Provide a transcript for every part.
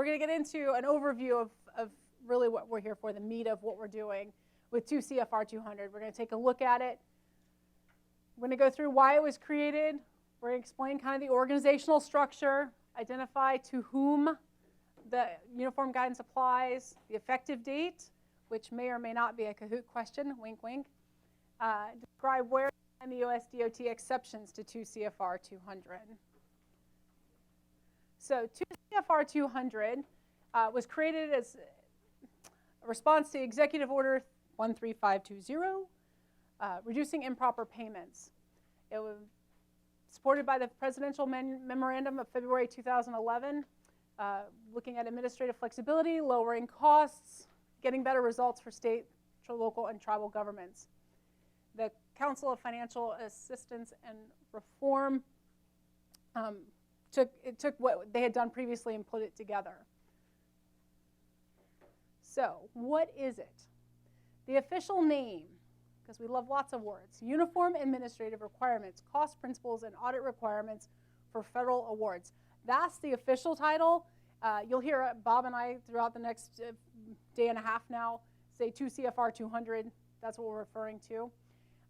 we're going to get into an overview of really what we're here for, the meat of what we're doing with 2 CFR 200. We're going to take a look at it. We're going to go through why it was created. We're going to explain kind of the organizational structure, identify to whom the uniform guidance applies, the effective date, which may or may not be a Kahoot question, wink, wink. Describe where and the USDOT exceptions to 2 CFR 200. So 2 CFR 200 was created as a response to Executive Order 13520, reducing improper payments. It was supported by the Presidential Memorandum of February 2011, looking at administrative flexibility, lowering costs, getting better results for state, local, and tribal governments. The Council of Financial Assistance and Reform took what they had done previously and put it together. So, what is it? The official name, because we love lots of words: Uniform Administrative Requirements, Cost Principles, and Audit Requirements for Federal Awards. That's the official title. You'll hear Bob and I throughout the next day and a half now say 2 CFR 200. That's what we're referring to.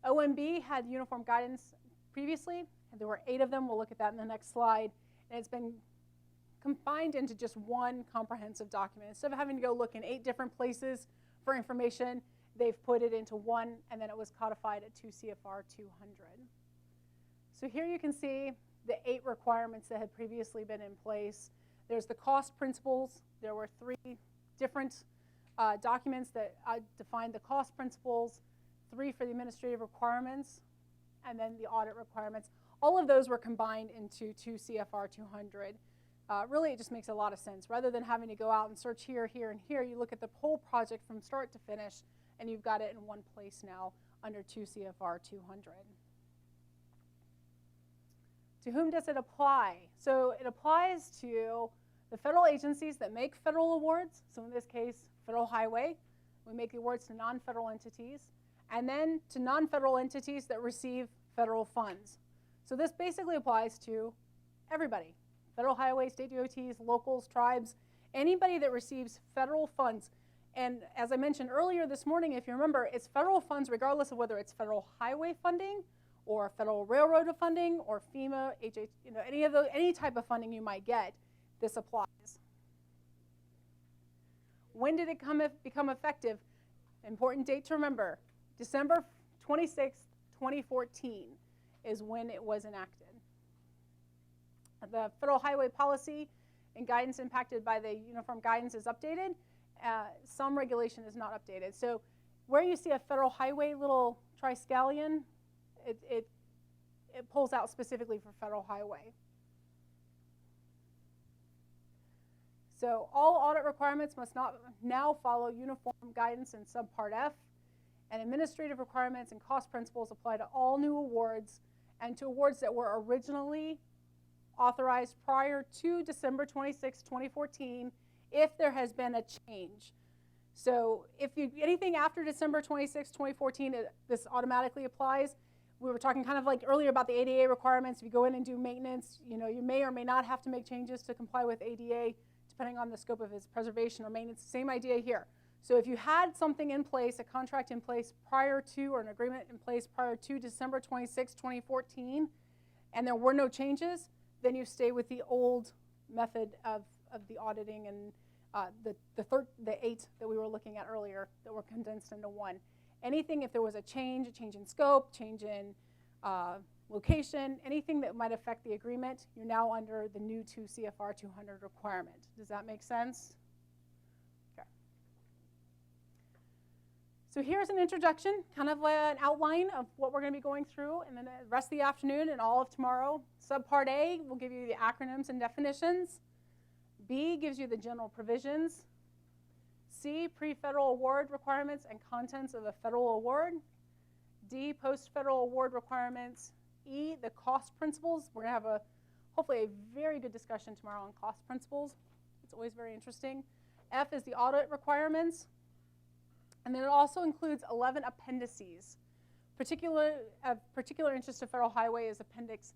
OMB had uniform guidance previously, and there were 8 of them. We'll look at that in the next slide. And it's been combined into just one comprehensive document. Instead of having to go look in 8 different places for information, they've put it into one, and then it was codified at 2 CFR 200. So here you can see the 8 requirements that had previously been in place. There's the cost principles. There were 3 different documents that defined the cost principles, 3 for the administrative requirements, and then the audit requirements. All of those were combined into 2 CFR 200. Really, it just makes a lot of sense. Rather than having to go out and search here, here, and here, you look at the whole project from start to finish, and you've got it in one place now under 2 CFR 200. To whom does it apply? So it applies to the federal agencies that make federal awards. So in this case, Federal Highway. We make the awards to non-federal entities. And then to non-federal entities that receive federal funds. So this basically applies to everybody. Federal Highway, state DOTs, locals, tribes, anybody that receives federal funds. And as I mentioned earlier this morning, if you remember, it's federal funds regardless of whether it's federal highway funding or federal railroad funding or FEMA, any type of funding you might get, this applies. When did it become effective? Important date to remember, December 26, 2014 is when it was enacted. The federal highway policy and guidance impacted by the uniform guidance is updated. Some regulation is not updated. So where you see a federal highway little triskelion, it pulls out specifically for federal highway. So all audit requirements must not now follow uniform guidance in Subpart F, and administrative requirements and cost principles apply to all new awards and to awards that were originally authorized prior to December 26, 2014, if there has been a change. So if anything after December 26, 2014, this automatically applies. We were talking kind of like earlier about the ADA requirements. If you go in and do maintenance, you may or may not have to make changes to comply with ADA, depending on the scope of its preservation or maintenance. Same idea here. So if you had something in place, a contract in place prior to, or an agreement in place prior to December 26, 2014, and there were no changes, then you stay with the old method of the auditing and the 8 that we were looking at earlier that were condensed into one. Anything, if there was a change in scope, change in location, anything that might affect the agreement, you're now under the new 2 CFR 200 requirement. Does that make sense? Okay. So here's an introduction, kind of an outline of what we're going to be going through in the rest of the afternoon and all of tomorrow. Subpart A will give you the acronyms and definitions. B gives you the general provisions. C, pre-federal award requirements and contents of a federal award. D, post-federal award requirements. E, the cost principles. We're going to have hopefully a very good discussion tomorrow on cost principles. It's always very interesting. F is the audit requirements. And then it also includes 11 appendices. Of particular interest to Federal Highway is Appendix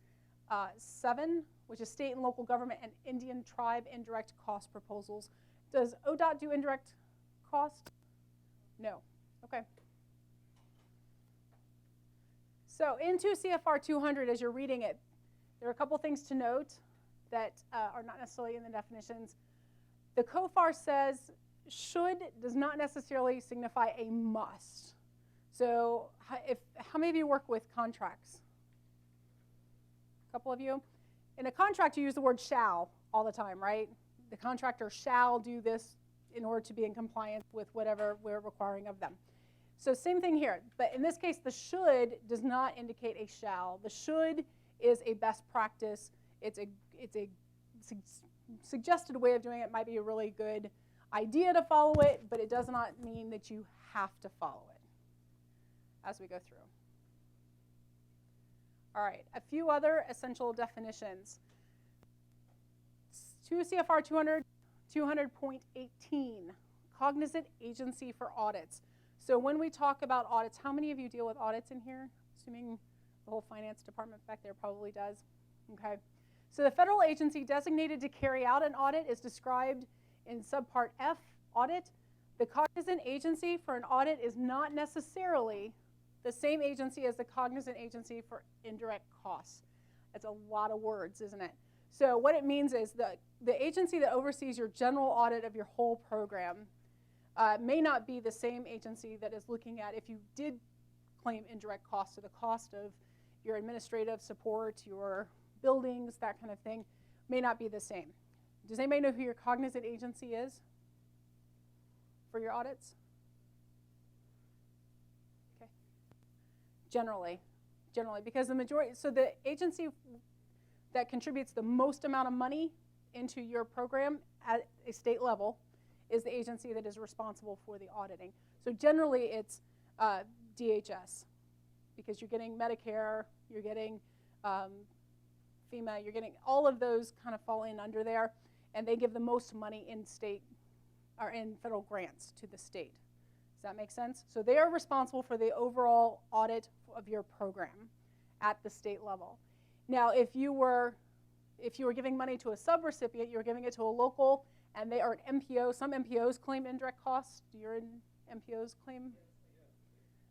7, which is state and local government and Indian tribe indirect cost proposals. Does ODOT do indirect cost? No. Okay. So into CFR 200, as you're reading it, there are a couple things to note that are not necessarily in the definitions. The CFR says should does not necessarily signify a must. So how many of you work with contracts? A couple of you? In a contract, you use the word shall all the time, right? The contractor shall do this in order to be in compliance with whatever we're requiring of them. So same thing here, but in this case, the should does not indicate a shall. The should is a best practice. It's a suggested way of doing it. Might be a really good idea to follow it, but it does not mean that you have to follow it as we go through. All right, a few other essential definitions. To CFR 200.18, Cognizant Agency for Audits. So when we talk about audits, how many of you deal with audits in here? Assuming the whole finance department back there probably does. Okay. So the federal agency designated to carry out an audit is described in Subpart F, audit. The Cognizant Agency for an audit is not necessarily the same agency as the Cognizant Agency for indirect costs. That's a lot of words, isn't it? So what it means is the agency that oversees your general audit of your whole program may not be the same agency that is looking at if you did claim indirect costs, so the cost of your administrative support, your buildings, that kind of thing, may not be the same. Does anybody know who your Cognizant agency is for your audits? Okay. Generally, because the majority, so the agency that contributes the most amount of money into your program at a state level is the agency that is responsible for the auditing. So generally it's DHS, because you're getting Medicare, you're getting FEMA, you're getting all of those kind of fall in under there, and they give the most money in state or in federal grants to the state. Does that make sense? So they are responsible for the overall audit of your program at the state level. Now, if you were giving money to a subrecipient, you're giving it to a local, and they are an MPO. Some MPOs claim indirect costs. Do your MPOs claim?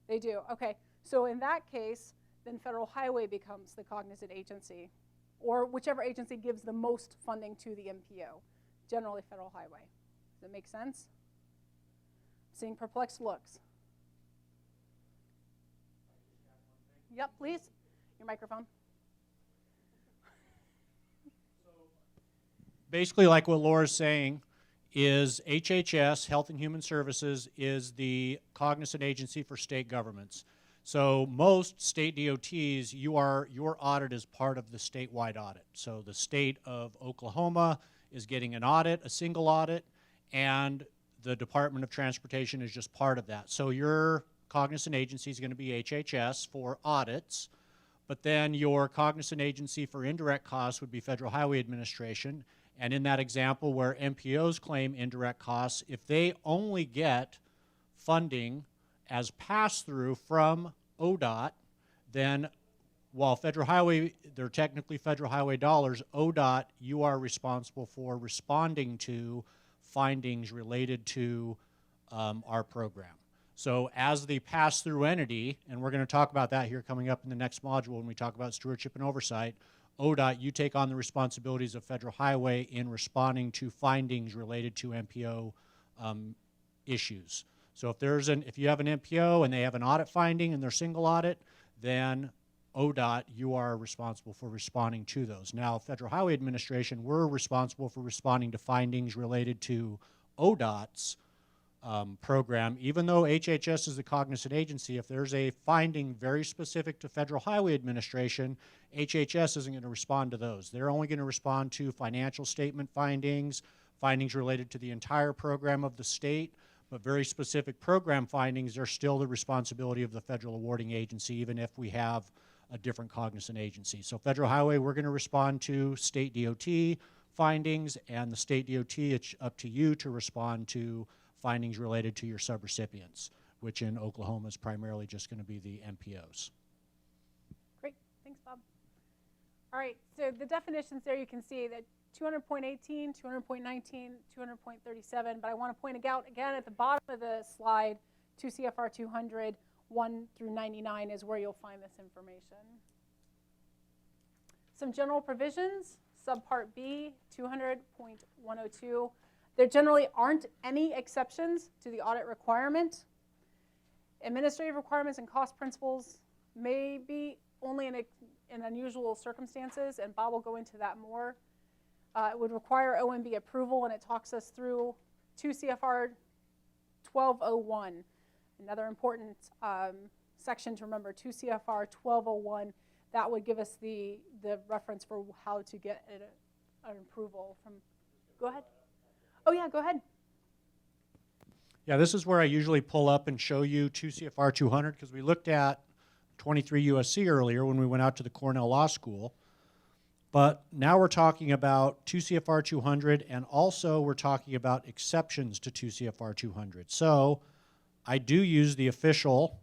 They do. Okay. So in that case, then Federal Highway becomes the Cognizant agency, or whichever agency gives the most funding to the MPO, generally Federal Highway. Does that make sense? Seeing perplexed looks. Yep, please. Your microphone. Basically, like what Laura's saying, is HHS, Health and Human Services, is the Cognizant agency for state governments. So most state DOTs, your audit is part of the statewide audit. So the state of Oklahoma is getting an audit, a single audit, and the Department of Transportation is just part of that. So your Cognizant agency is going to be HHS for audits, but then your Cognizant agency for indirect costs would be Federal Highway Administration. And in that example where MPOs claim indirect costs, if they only get funding as pass-through from ODOT, then while Federal Highway, they're technically Federal Highway dollars, ODOT, you are responsible for responding to findings related to our program. So as the pass-through entity, and we're going to talk about that here coming up in the next module when we talk about stewardship and oversight, ODOT, you take on the responsibilities of Federal Highway in responding to findings related to MPO issues. So if you have an MPO and they have an audit finding in their single audit, then ODOT, you are responsible for responding to those. Now, Federal Highway Administration, we're responsible for responding to findings related to ODOT's program. Even though HHS is the Cognizant agency, if there's a finding very specific to Federal Highway Administration, HHS isn't going to respond to those. They're only going to respond to financial statement findings, findings related to the entire program of the state, but very specific program findings are still the responsibility of the federal awarding agency, even if we have a different Cognizant agency. So Federal Highway, we're going to respond to state DOT findings, and the state DOT, it's up to you to respond to findings related to your subrecipients, which in Oklahoma is primarily just going to be the MPOs. Great. Thanks, Bob. All right. So the definitions there, you can see that 200.18, 200.19, 200.37, but I want to point out again at the bottom of the slide, 2 CFR 200, 1 through 99 is where you'll find this information. Some general provisions, Subpart B, 200.102. There generally aren't any exceptions to the audit requirement. Administrative requirements and cost principles may be only in unusual circumstances, and Bob will go into that more. It would require OMB approval, and it talks us through 2 CFR 1201. Another important section to remember, 2 CFR 1201. That would give us the reference for how to get an approval from. Go ahead. Oh yeah, go ahead. Yeah, this is where I usually pull up and show you 2 CFR 200 because we looked at 23 USC earlier when we went out to the Cornell Law School. But now we're talking about 2 CFR 200, and also we're talking about exceptions to 2 CFR 200. So I do use the official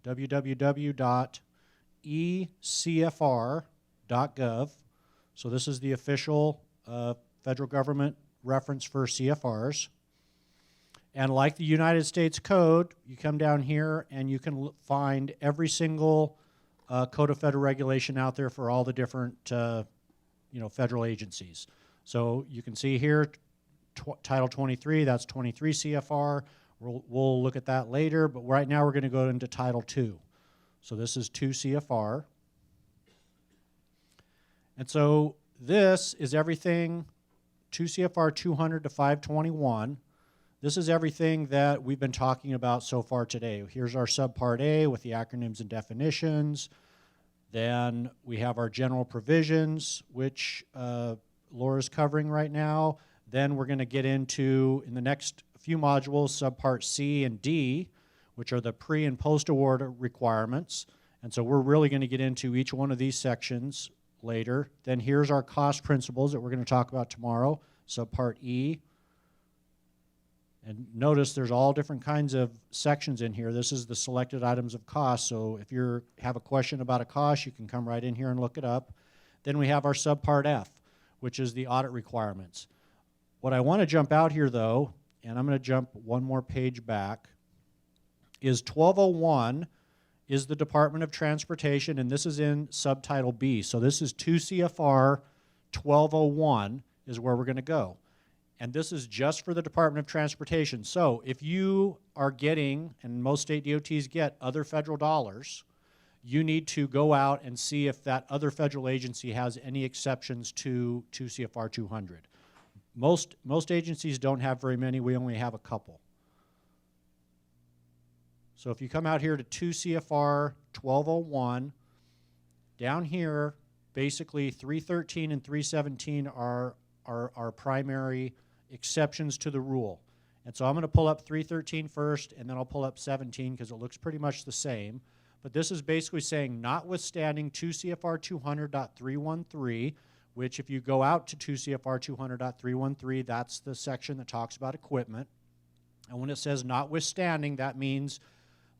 www.ecfr.gov. So this is the official federal government reference for CFRs. And like the United States Code, you come down here and you can find every single Code of Federal Regulation out there for all the different federal agencies. So you can see here, Title 23, that's 23 CFR. We'll look at that later, but right now we're going to go into Title 2. So this is 2 CFR. And so this is everything, 2 CFR 200 to 521. This is everything that we've been talking about so far today. Here's our Subpart A with the acronyms and definitions. Then we have our general provisions, which Laura's covering right now. Then we're going to get into, in the next few modules, Subpart C and D, which are the pre- and post-award requirements. And so we're really going to get into each one of these sections later. Then here's our cost principles that we're going to talk about tomorrow, Subpart E. And notice there's all different kinds of sections in here. This is the selected items of cost. So if you have a question about a cost, you can come right in here and look it up. Then we have our Subpart F, which is the audit requirements. What I want to jump out here, though, and I'm going to jump one more page back, is 1201 is the Department of Transportation, and this is in Subtitle B. So this is 2 CFR 1201 is where we're going to go. And this is just for the Department of Transportation. So if you are getting, and most state DOTs get, other federal dollars, you need to go out and see if that other federal agency has any exceptions to 2 CFR 200. Most agencies don't have very many. We only have a couple. So if you come out here to 2 CFR 1201, down here, basically 313 and 317 are our primary exceptions to the rule. And so I'm going to pull up 313 first, and then I'll pull up 17 because it looks pretty much the same. But this is basically saying, notwithstanding 2 CFR 200.313, which if you go out to 2 CFR 200.313, that's the section that talks about equipment. And when it says notwithstanding, that means,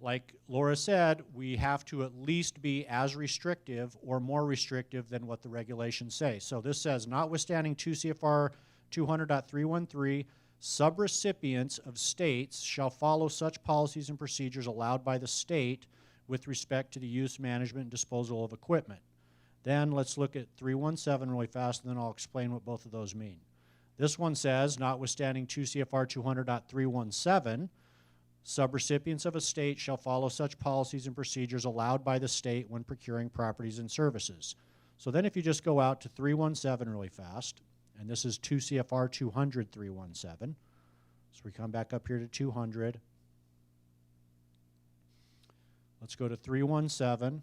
like Laura said, we have to at least be as restrictive or more restrictive than what the regulations say. So this says, notwithstanding 2 CFR 200.313, subrecipients of states shall follow such policies and procedures allowed by the state with respect to the use, management, and disposal of equipment. Then let's look at 317 really fast, and then I'll explain what both of those mean. This one says, notwithstanding 2 CFR 200.317, subrecipients of a state shall follow such policies and procedures allowed by the state when procuring properties and services. So then if you just go out to 317 really fast, and this is 2 CFR 200.317, so we come back up here to 200. Let's go to 317.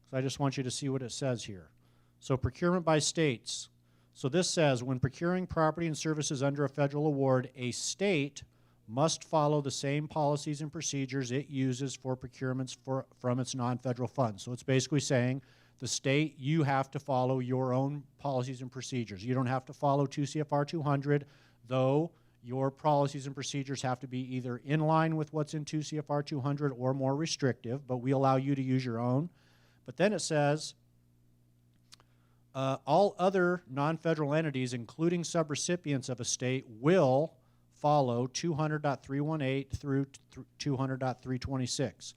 So I just want you to see what it says here. So procurement by states. So this says, when procuring property and services under a federal award, a state must follow the same policies and procedures it uses for procurements from its non-federal funds. So it's basically saying, the state, you have to follow your own policies and procedures. You don't have to follow 2 CFR 200, though your policies and procedures have to be either in line with what's in 2 CFR 200 or more restrictive, but we allow you to use your own. But then it says, all other non-federal entities, including subrecipients of a state, will follow 200.318 through 200.326.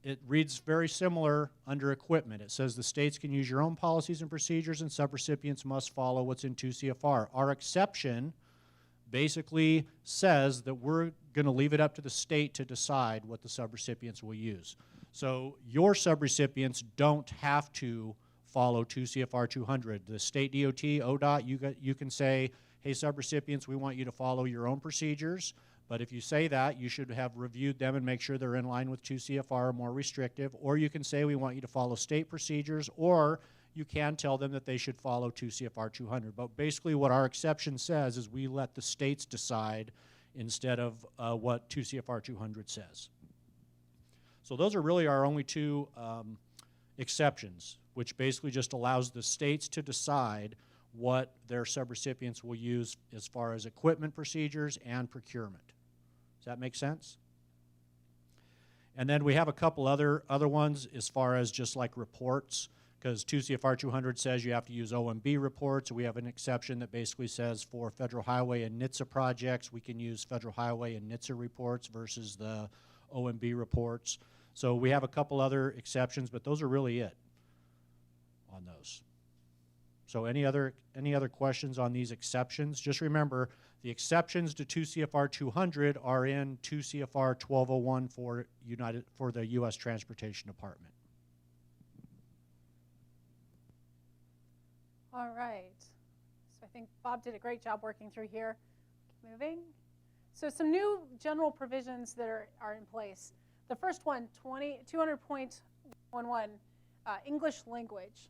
It reads very similar under equipment. It says the states can use your own policies and procedures, and subrecipients must follow what's in 2 CFR. Our exception basically says that we're going to leave it up to the state to decide what the subrecipients will use. So your subrecipients don't have to follow 2 CFR 200. The state DOT, ODOT, you can say, hey, subrecipients, we want you to follow your own procedures. But if you say that, you should have reviewed them and make sure they're in line with 2 CFR, more restrictive. Or you can say we want you to follow state procedures, or you can tell them that they should follow 2 CFR 200. But basically what our exception says is we let the states decide instead of what 2 CFR 200 says. So those are really our only two exceptions, which basically just allows the states to decide what their subrecipients will use as far as equipment procedures and procurement. Does that make sense? And then we have a couple other ones as far as just like reports, because 2 CFR 200 says you have to use OMB reports. We have an exception that basically says for federal highway and NHTSA projects, we can use federal highway and NHTSA reports versus the OMB reports. So we have a couple other exceptions, but those are really it on those. So any other questions on these exceptions? Just remember, the exceptions to 2 CFR 200 are in 2 CFR 1201 for the U.S. Transportation Department. All right. So I think Bob did a great job working through here. Keep moving. So some new general provisions that are in place. The first one, 200.11, English language.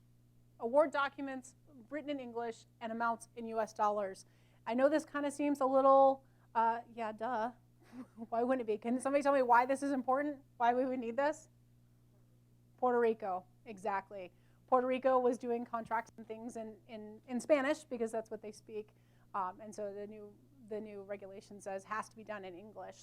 Award documents written in English and amounts in US dollars. I know this kind of seems a little, yeah, duh. Why wouldn't it be? Can somebody tell me why this is important? Why we would need this? Puerto Rico, exactly. Puerto Rico was doing contracts and things in Spanish because that's what they speak. And so the new regulation says has to be done in English.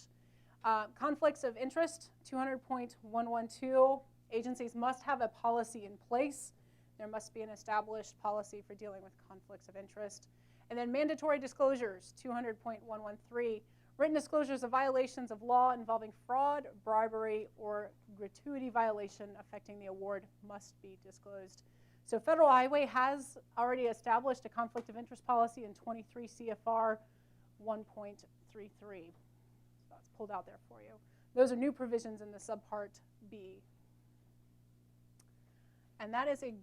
Conflicts of interest, 200.112, agencies must have a policy in place. There must be an established policy for dealing with conflicts of interest. And then mandatory disclosures, 200.113, written disclosures of violations of law involving fraud, bribery, or gratuity violation affecting the award must be disclosed. So Federal Highway has already established a conflict of interest policy in 23 CFR 1.33. So that's pulled out there for you. Those are new provisions in the Subpart B. And that is a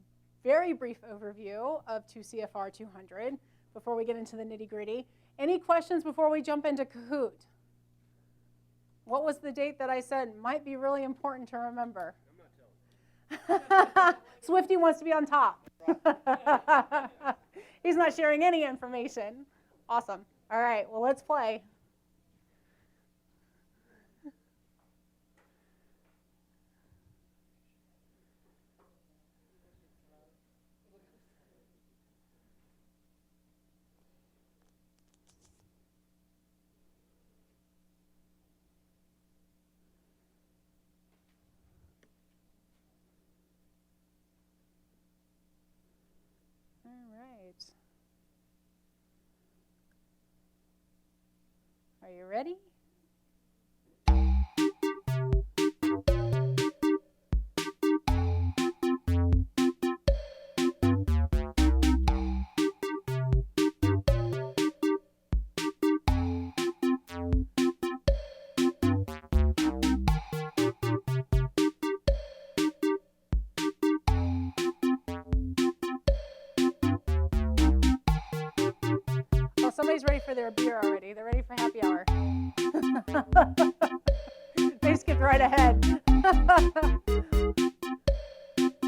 very brief overview of 2 CFR 200 before we get into the nitty-gritty. Any questions before we jump into Kahoot? What was the date that I said might be really important to remember? I'm not telling you. Swifty wants to be on top. He's not sharing any information. Awesome. All right, well, let's play. Are you ready? Somebody's ready for their beer already. They're ready for happy hour. They skipped right ahead.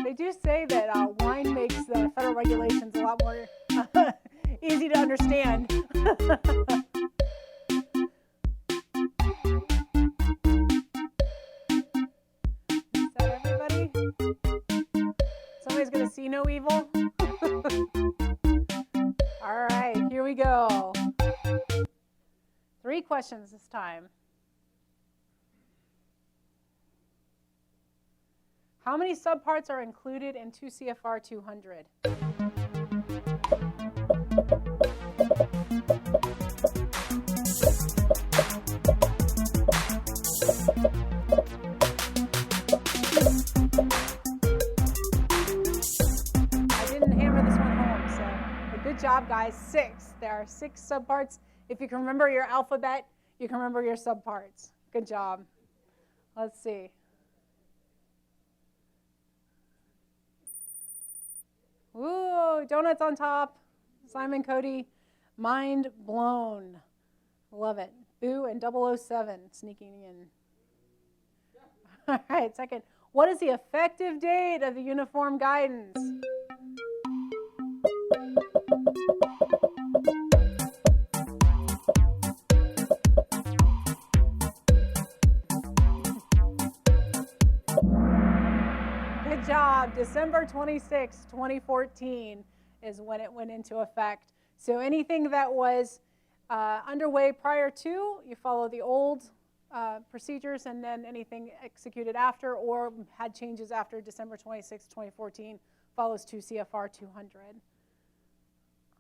They do say that wine makes the federal regulations a lot more easy to understand. Is that everybody? Somebody's going to see no evil? All right, here we go. 3 questions this time. How many subparts are included in 2 CFR 200? job, guys. 6. There are 6 subparts. If you can remember your alphabet, you can remember your subparts. Good job. Let's see. Ooh, donuts on top. Simon Cody, mind blown. Love it. Boo and 007 sneaking in. All right, second. What is the effective date of the uniform guidance? Good job. December 26, 2014 is when it went into effect. So anything that was underway prior to, you follow the old procedures, and then anything executed after or had changes after December 26, 2014 follows 2 CFR 200.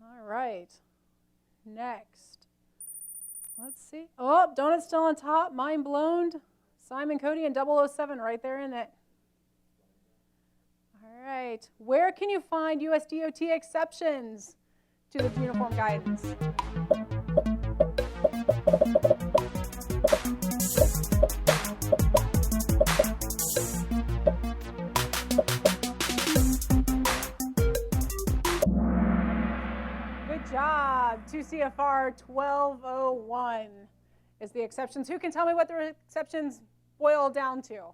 All right. Next. Let's see. Oh, donut's still on top. Mind blown. Simon Cody and 007 right there in it. All right. Where can you find USDOT exceptions to the uniform guidance? Good job. 2 CFR 1201 is the exceptions. Who can tell me what the exceptions boil down to?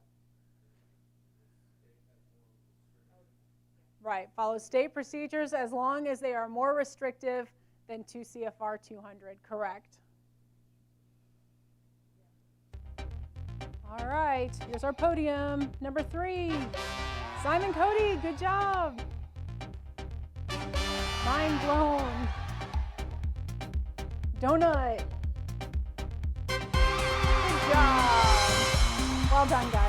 Right, follow state procedures as long as they are more restrictive than 2 CFR 200, correct. All right, here's our podium. Number 3, Simon Cody, good job. Mind blown. Donut. Good job. Well done, guys.